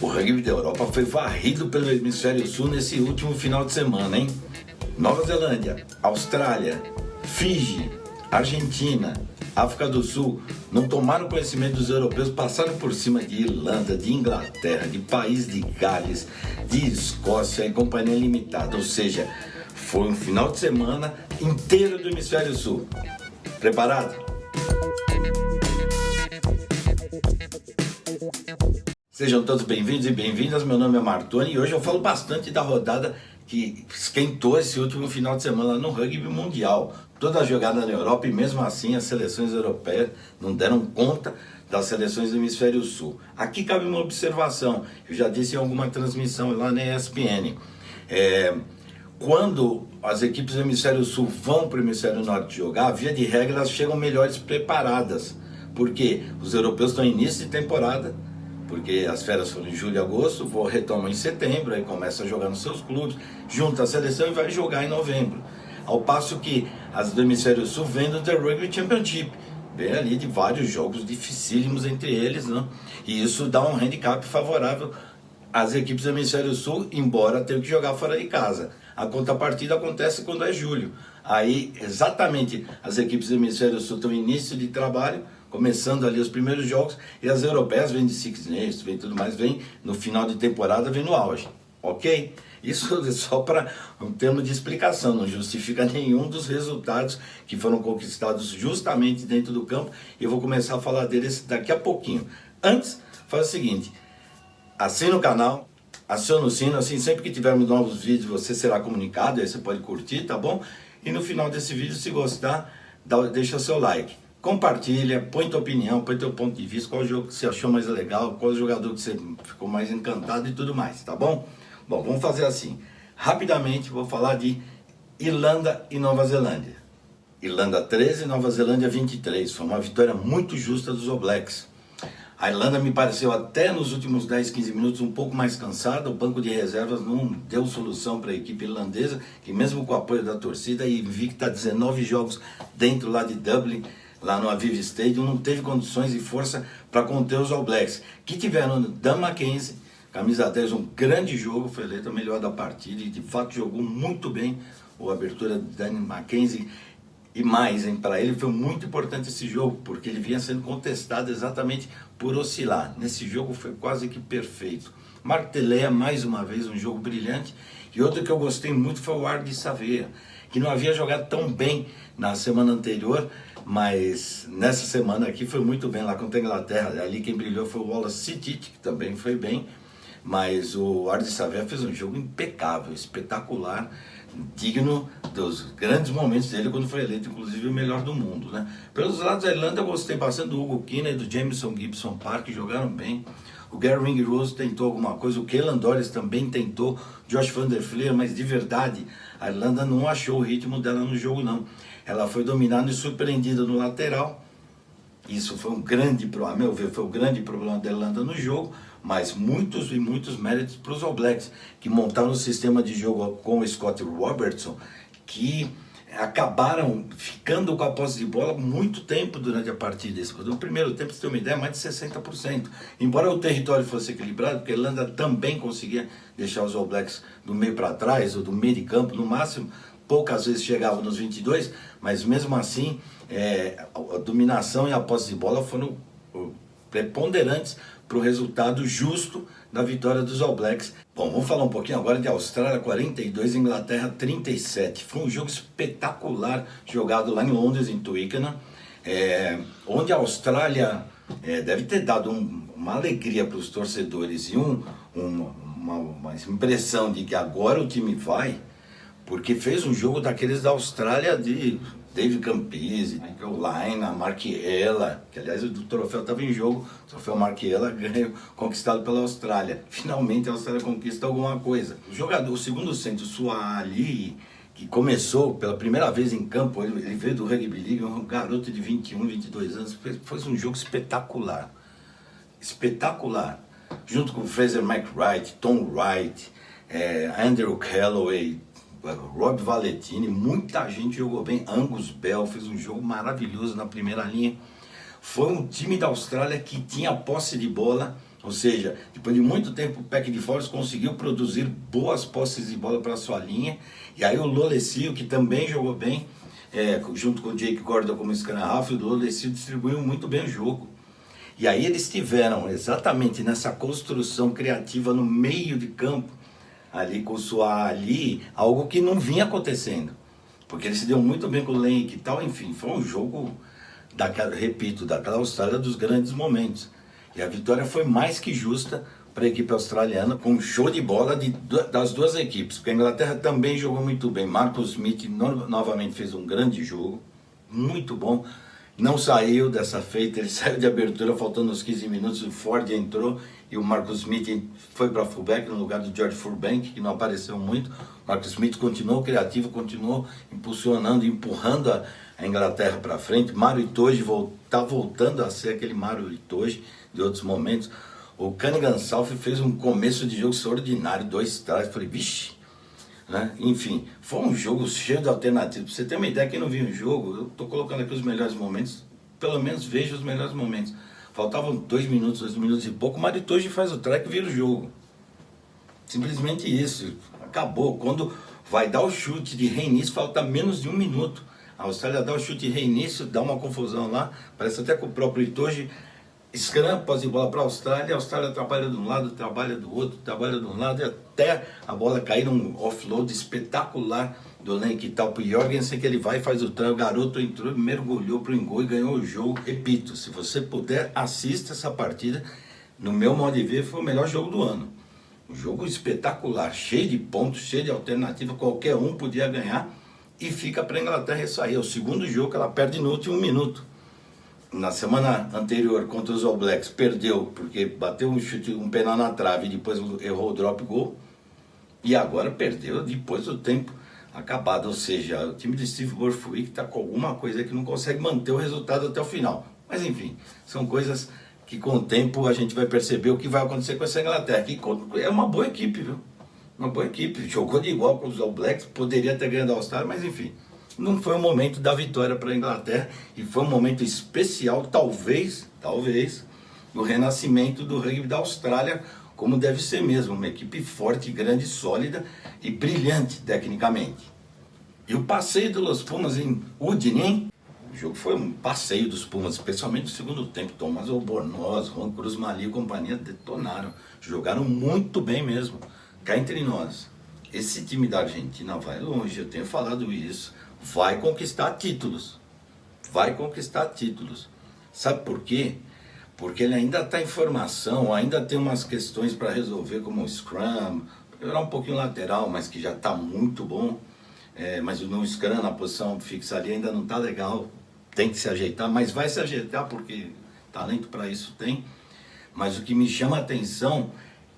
O rugby da Europa foi varrido pelo Hemisfério Sul nesse último final de semana, hein? Nova Zelândia, Austrália, Fiji, Argentina, África do Sul não tomaram conhecimento dos europeus, passaram por cima de Irlanda, de Inglaterra, de País de Gales, de Escócia e companhia limitada. Ou seja, foi um final de semana inteiro do Hemisfério Sul. Preparado? Sejam todos bem-vindos e bem-vindas, meu nome é Martoni e hoje eu falo bastante da rodada que esquentou esse último final de semana no rugby mundial. Toda a jogada na Europa e mesmo assim as seleções europeias não deram conta das seleções do Hemisfério Sul. Aqui cabe uma observação, eu já disse em alguma transmissão lá na ESPN. Quando as equipes do Hemisfério Sul vão para o Hemisfério Norte jogar, via de regra elas chegam melhores preparadas, porque os europeus estão em início de temporada, porque as férias foram em julho e agosto, retomam em setembro, aí começa a jogar nos seus clubes, junta a seleção e vai jogar em novembro. Ao passo que as do Hemisfério Sul vêm do The Rugby Championship, vem ali de vários jogos dificílimos entre eles, né? E isso dá um handicap favorável às equipes do Hemisfério Sul, embora tenham que jogar fora de casa. A contrapartida acontece quando é julho. Aí, exatamente, as equipes do Hemisfério Sul estão em início de trabalho, começando ali os primeiros jogos, e as europeias vêm de Six Nations, vem tudo mais, vem no final de temporada, vem no auge, ok? Isso é só para um termo de explicação, não justifica nenhum dos resultados que foram conquistados justamente dentro do campo, e eu vou começar a falar deles daqui a pouquinho. Antes, faz o seguinte, assina o canal, aciona o sino, assim sempre que tivermos novos vídeos você será comunicado, aí você pode curtir, tá bom? E no final desse vídeo, se gostar, deixa seu like. Compartilha, põe tua opinião, põe teu ponto de vista, qual jogo que você achou mais legal, qual jogador que você ficou mais encantado e tudo mais, tá bom? Bom, vamos fazer assim. Rapidamente vou falar de Irlanda e Nova Zelândia. Irlanda 13 e Nova Zelândia 23. Foi uma vitória muito justa dos All Blacks. A Irlanda me pareceu até nos últimos 10, 15 minutos um pouco mais cansada. O banco de reservas não deu solução para a equipe irlandesa, que mesmo com o apoio da torcida e invicta 19 jogos dentro lá de Dublin, lá no Aviva Stadium, não teve condições e força para conter os All Blacks, que tiveram Dan Mackenzie, camisa 10, um grande jogo, foi eleito o melhor da partida e de fato jogou muito bem a abertura de Dan Mackenzie. E mais, para ele foi muito importante esse jogo, porque ele vinha sendo contestado exatamente por oscilar. Nesse jogo foi quase que perfeito. Mark Telea, mais uma vez, um jogo brilhante. E outro que eu gostei muito foi o Ardie Savea, que não havia jogado tão bem na semana anterior, mas nessa semana aqui foi muito bem lá contra a Inglaterra. Ali quem brilhou foi o Wallace Sittich, que também foi bem, mas o Ardie Savea fez um jogo impecável, espetacular, digno dos grandes momentos dele quando foi eleito inclusive o melhor do mundo, né? Pelos lados da Irlanda eu gostei bastante do Hugo Kinney e do Jameson Gibson Park, que jogaram bem. O Gary Ringrose tentou alguma coisa, o Caelan Doris também tentou, Josh Van der Fleer, mas de verdade a Irlanda não achou o ritmo dela no jogo não. Ela foi dominada e surpreendida no lateral. Isso foi um grande, a meu ver, foi o grande problema da Irlanda no jogo, mas muitos e muitos méritos para os All Blacks, que montaram um sistema de jogo com o Scott Robertson, que acabaram ficando com a posse de bola muito tempo durante a partida. No primeiro tempo, você tem uma ideia, mais de 60%. Embora o território fosse equilibrado, porque a Irlanda também conseguia deixar os All Blacks do meio para trás, ou do meio de campo, no máximo, poucas vezes chegavam nos 22, mas mesmo assim, a dominação e a posse de bola foram preponderantes para o resultado justo da vitória dos All Blacks. Bom, vamos falar um pouquinho agora de Austrália 42, Inglaterra 37. Foi um jogo espetacular jogado lá em Londres, em Twickenham, onde a Austrália deve ter dado uma alegria para os torcedores e uma impressão de que agora o time vai, porque fez um jogo daqueles da Austrália de David Campese, Michael Lynagh, Marchiela, que aliás o troféu estava em jogo, o troféu Marchiela ganhou, conquistado pela Austrália. Finalmente a Austrália conquista alguma coisa. O segundo centro, Suali, que começou pela primeira vez em campo, ele veio do Rugby League, um garoto de 21, 22 anos, fez um jogo espetacular. Espetacular. Junto com Fraser McWright, Tom Wright, Andrew Calloway, Rob Valentini, muita gente jogou bem. Angus Bell fez um jogo maravilhoso na primeira linha. Foi um time da Austrália que tinha posse de bola Ou seja, depois de muito tempo o Pack de Foles conseguiu produzir boas posses de bola para sua linha. E aí o Lolecio, que também jogou bem, junto com o Jake Gordon como scrum half, o Lolecio distribuiu muito bem o jogo. E aí eles tiveram exatamente nessa construção criativa no meio de campo, ali com o Suá ali, algo que não vinha acontecendo. Porque ele se deu muito bem com o Lenk e tal, enfim, foi um jogo, repito, daquela Austrália dos grandes momentos. E a vitória foi mais que justa para a equipe australiana, com um show de bola das duas equipes, porque a Inglaterra também jogou muito bem. Marcus Smith novamente fez um grande jogo, muito bom. Não saiu dessa feita, ele saiu de abertura faltando uns 15 minutos, o Ford entrou e o Marcus Smith foi para fullback no lugar do George Furbank, que não apareceu muito. O Marcus Smith continuou criativo, continuou impulsionando, empurrando a Inglaterra para frente. Mario Itoje está voltando a ser aquele Mario Itoje de outros momentos. O Cunningham South fez um começo de jogo extraordinário, 2 trás, falei, vixe, né? Enfim, foi um jogo cheio de alternativas. Pra você ter uma ideia, quem não viu o jogo, eu estou colocando aqui os melhores momentos, pelo menos veja os melhores momentos. Faltavam 2 minutos e pouco, o Mario Itoje faz o track e vira o jogo. Simplesmente isso, acabou. Quando vai dar o chute de reinício, falta menos de 1 minuto. A Austrália dá o chute de reinício, dá uma confusão lá, parece até que o próprio Itoje scrum, posse de bola para a Austrália trabalha de um lado, trabalha do outro, trabalha de um lado, e até a bola cair num offload espetacular do Lenk e tal para o Jorgensen, que ele vai e faz o try, o garoto entrou, mergulhou para o engol e ganhou o jogo. Repito, se você puder, assista essa partida, no meu modo de ver, foi o melhor jogo do ano. Um jogo espetacular, cheio de pontos, cheio de alternativa, qualquer um podia ganhar, e fica para a Inglaterra sair. É o segundo jogo que ela perde no último minuto. Na semana anterior contra os All Blacks perdeu porque bateu um chute, um penal na trave e depois errou o drop goal, e agora perdeu depois do tempo acabado. Ou seja, o time de Steve Borthwick está com alguma coisa que não consegue manter o resultado até o final. Mas enfim, são coisas que com o tempo a gente vai perceber o que vai acontecer com essa Inglaterra, que é uma boa equipe, viu? Uma boa equipe, jogou de igual com os All Blacks, poderia ter ganhado a Austrália, mas enfim, não foi o momento da vitória para a Inglaterra, e foi um momento especial, talvez, no renascimento do rugby da Austrália, como deve ser mesmo, uma equipe forte, grande, sólida e brilhante tecnicamente. E o passeio dos Pumas em Udine, o jogo foi um passeio dos Pumas, especialmente no segundo tempo. Thomas Albornoz, Juan Cruz Mali e companhia detonaram, jogaram muito bem mesmo. Cá entre nós, esse time da Argentina vai longe, eu tenho falado isso. Vai conquistar títulos. Vai conquistar títulos. Sabe por quê? Porque ele ainda está em formação, ainda tem umas questões para resolver, como o Scrum, melhorar um pouquinho lateral, mas que já está muito bom. Mas no Scrum, na posição fixa ali, ainda não está legal. Tem que se ajeitar, mas vai se ajeitar porque talento para isso tem. Mas o que me chama a atenção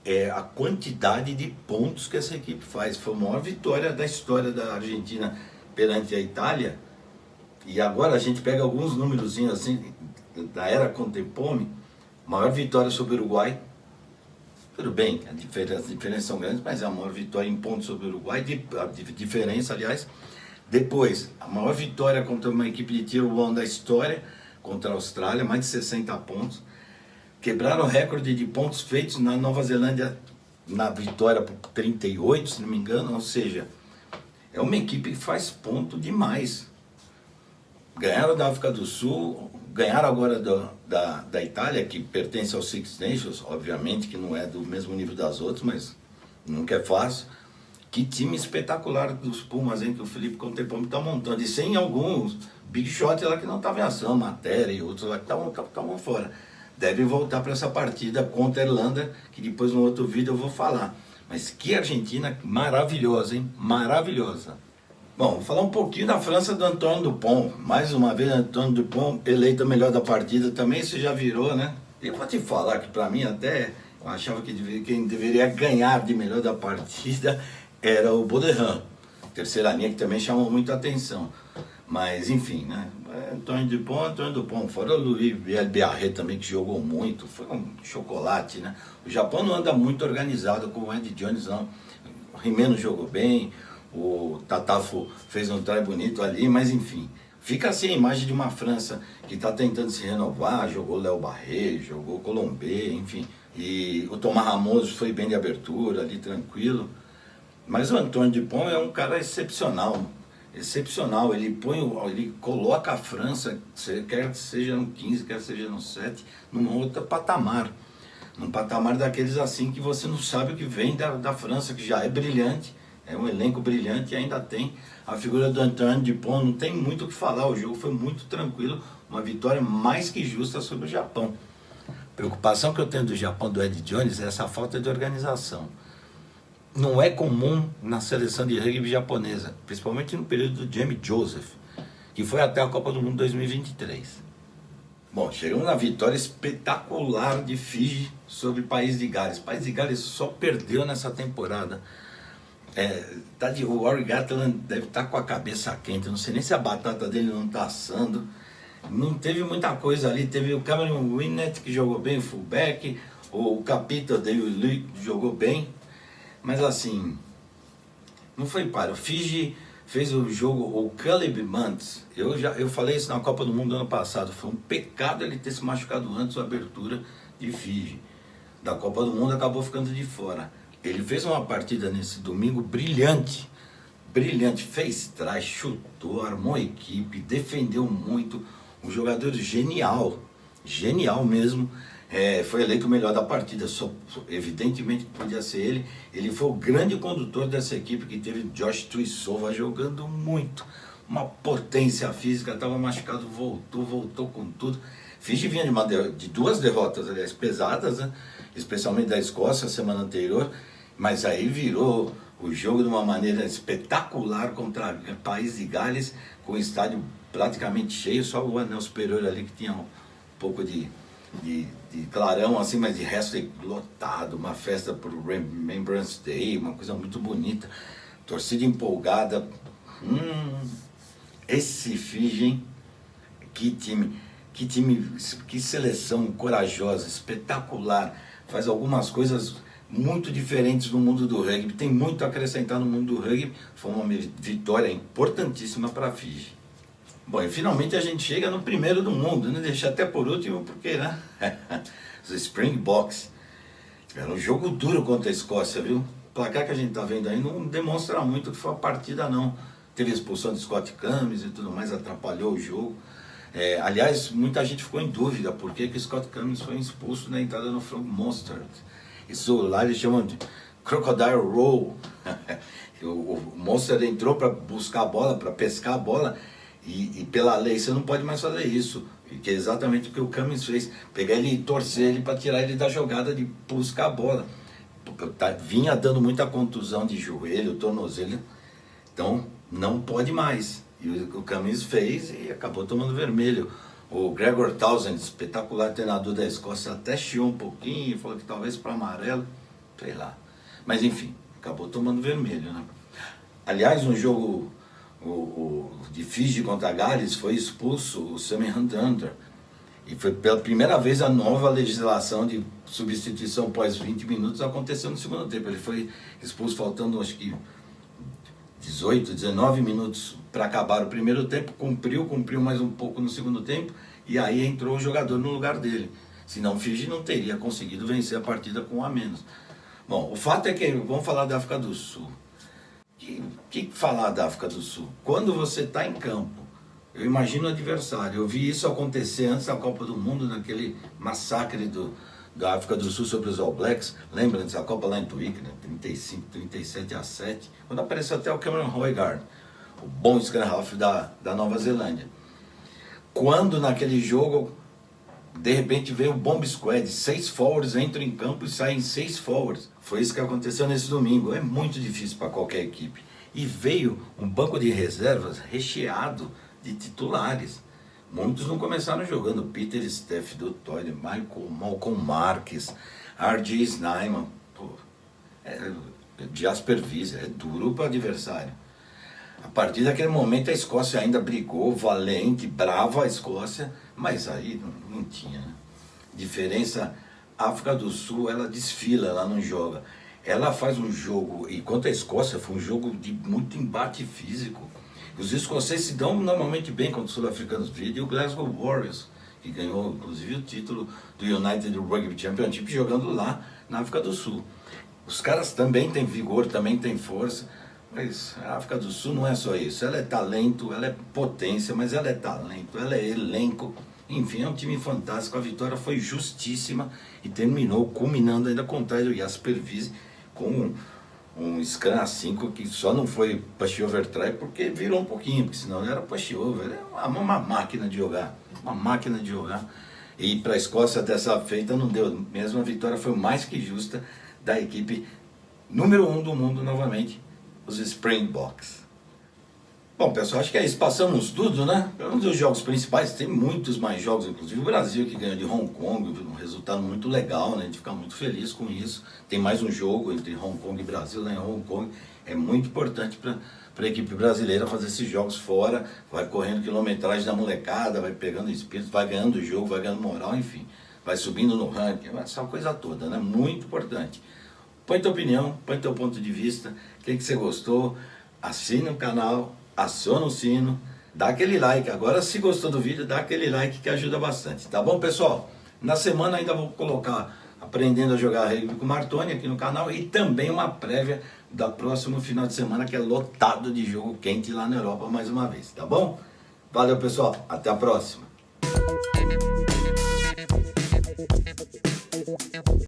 é a quantidade de pontos que essa equipe faz. Foi a maior vitória da história da Argentina perante a Itália. E agora a gente pega alguns númerozinhos assim da era contemporânea. Maior vitória sobre o Uruguai. Tudo bem, as diferenças são grandes, mas é a maior vitória em pontos sobre o Uruguai, diferença, aliás. Depois, a maior vitória contra uma equipe de tiro bom da história, contra a Austrália, mais de 60 pontos. Quebraram o recorde de pontos feitos na Nova Zelândia na vitória por 38, se não me engano. Ou seja, é uma equipe que faz ponto demais. Ganharam da África do Sul, ganharam agora da Itália, que pertence aos Six Nations, obviamente que não é do mesmo nível das outras, mas nunca é fácil. Que time espetacular dos Pumas, hein, que o Felipe Contemporâneo está montando. E sem alguns big shots lá que não estavam em ação, Matéria e outros lá que estavam fora. Devem voltar para essa partida contra a Irlanda, que depois no outro vídeo eu vou falar. Mas que Argentina maravilhosa, hein? Maravilhosa. Bom, vou falar um pouquinho da França do Antoine Dupont. Mais uma vez, Antoine Dupont eleito o melhor da partida. Também isso já virou, né? E vou te falar que para mim até, eu achava que quem deveria ganhar de melhor da partida era o Baudouin. Terceira linha que também chamou muita atenção. Mas enfim, né? Antoine Dupont, fora o Louis Biarret também, que jogou muito. Foi um chocolate, né? O Japão não anda muito organizado como o Ed Jones, não. O Rimeno jogou bem, o Tatafo fez um try bonito ali, mas enfim. Fica assim a imagem de uma França que está tentando se renovar, jogou Léo Barré, jogou Colombe, enfim. E o Tomás Ramos foi bem de abertura, ali tranquilo. Mas o Antoine Dupont é um cara excepcional. Excepcional. Ele coloca a França, quer seja no 15, quer seja no 7, num outro patamar. Num patamar daqueles assim que você não sabe o que vem da França, que já é brilhante. É um elenco brilhante e ainda tem a figura do Antoine Dupont. Não tem muito o que falar. O jogo foi muito tranquilo. Uma vitória mais que justa sobre o Japão. A preocupação que eu tenho do Japão, do Ed Jones, é essa falta de organização. Não é comum na seleção de rugby japonesa, principalmente no período do Jamie Joseph, que foi até a Copa do Mundo 2023. Bom, chegamos na vitória espetacular de Fiji sobre o País de Gales. O País de Gales só perdeu nessa temporada. O Rory Gatland deve estar com a cabeça quente, não sei nem se a batata dele não está assando. Não teve muita coisa ali, teve o Cameron Winnett que jogou bem, o fullback, o Capita David Lee jogou bem, mas assim, não foi para. O Fiji fez o jogo, o Caleb Muntz, eu falei isso na Copa do Mundo ano passado, foi um pecado ele ter se machucado antes da abertura de Fiji. Da Copa do Mundo acabou ficando de fora. Ele fez uma partida nesse domingo brilhante, fez trás, chutou, armou a equipe, defendeu muito. Um jogador genial mesmo. Foi eleito o melhor da partida, evidentemente podia ser ele. Ele foi o grande condutor dessa equipe, que teve Josh Tuisova jogando muito, uma potência física, estava machucado, voltou com tudo. Fiji vinha de 2 derrotas, aliás, pesadas, né? Especialmente da Escócia, semana anterior, mas aí virou o jogo de uma maneira espetacular contra o País de Gales, com o estádio praticamente cheio, só o anel superior ali que tinha um pouco de clarão assim, mas de resto lotado, uma festa para o Remembrance Day, uma coisa muito bonita, torcida empolgada. Esse Fiji, hein? Que time, que seleção corajosa, espetacular, faz algumas coisas muito diferentes no mundo do rugby, tem muito a acrescentar no mundo do rugby. Foi uma vitória importantíssima para a Fiji. Bom, e finalmente a gente chega no primeiro do mundo, né? Deixa até por último, porque, né? Os Springboks. Era um jogo duro contra a Escócia, viu? O placar que a gente tá vendo aí não demonstra muito que foi a partida, não. Teve a expulsão de Scott Cummings e tudo mais, atrapalhou o jogo. Aliás, muita gente ficou em dúvida por que Scott Cummings foi expulso na entrada no Frank Mostert. Isso lá eles chamam de Crocodile Roll. O Mostert entrou para buscar a bola, para pescar a bola. E pela lei você não pode mais fazer isso, que é exatamente o que o Cummings fez, pegar ele e torcer ele para tirar ele da jogada de buscar a bola. Vinha dando muita contusão de joelho, tornozelo, então não pode mais. E o Cummings fez e acabou tomando vermelho. O Gregor Townsend, espetacular treinador da Escócia, até chiou um pouquinho, falou que talvez para amarelo, sei lá. Mas enfim, acabou tomando vermelho, né? Aliás, um jogo de Fiji contra Gales foi expulso o Sammy Hunter. E foi pela primeira vez a nova legislação de substituição após 20 minutos aconteceu no segundo tempo. Ele foi expulso faltando acho que 18, 19 minutos para acabar o primeiro tempo, cumpriu mais um pouco no segundo tempo, e aí entrou o jogador no lugar dele. Senão o Fiji não teria conseguido vencer a partida com um a menos. Bom, o fato é que, vamos falar da África do Sul. Que falar da África do Sul? Quando você está em campo, eu imagino o adversário. Eu vi isso acontecer antes da Copa do Mundo, naquele massacre da África do Sul sobre os All Blacks. Lembra dessa Copa lá em Twickenham, 35, 37-7, quando apareceu até o Cameron Hoygaard, o bom scrum half da Nova Zelândia. Quando naquele jogo, de repente veio o Bomb Squad, 6 forwards entram em campo e saem 6 forwards. Foi isso que aconteceu nesse domingo. É muito difícil para qualquer equipe. E veio um banco de reservas recheado de titulares. Muitos não começaram jogando. Peter Steff do Toyle, Malcolm Marques, R.J. Snyman, Jasper Wiese, é duro para o adversário. A partir daquele momento a Escócia ainda brigou, valente, brava a Escócia, mas aí não tinha, né? Diferença, a África do Sul, ela desfila, ela não joga. Ela faz um jogo, e contra a Escócia foi um jogo de muito embate físico. Os escoceses se dão normalmente bem contra os sul-africanos, e o Glasgow Warriors, que ganhou inclusive o título do United Rugby Championship jogando lá na África do Sul. Os caras também têm vigor, também têm força, mas a África do Sul não é só isso. Ela é talento, ela é potência, mas ela é talento, ela é elenco. Enfim, é um time fantástico. A vitória foi justíssima e terminou culminando ainda com o Jasper Wiese com um Scrum A5 que só não foi pushover try porque virou um pouquinho, porque senão era pushover. É uma máquina de jogar, uma máquina de jogar. E para a Escócia dessa feita não deu, mesmo a vitória foi mais que justa da equipe número 1 do mundo novamente, os Springboks. Bom, pessoal, acho que é isso. Passamos tudo, né? Pelo menos os jogos principais, tem muitos mais jogos, inclusive o Brasil que ganhou de Hong Kong, um resultado muito legal, né? A gente fica muito feliz com isso. Tem mais um jogo entre Hong Kong e Brasil lá em Hong Kong. É muito importante para a equipe brasileira fazer esses jogos fora, vai correndo quilometragem da molecada, vai pegando espírito, vai ganhando o jogo, vai ganhando moral, enfim. Vai subindo no ranking, essa coisa toda, né? Muito importante. Põe tua opinião, põe teu ponto de vista, o que você gostou, assine o canal, aciona o sino, dá aquele like. Agora, se gostou do vídeo, dá aquele like que ajuda bastante, tá bom, pessoal? Na semana ainda vou colocar Aprendendo a Jogar Rugby com Martoni aqui no canal e também uma prévia da próximo final de semana que é lotado de jogo quente lá na Europa mais uma vez, tá bom? Valeu, pessoal, até a próxima.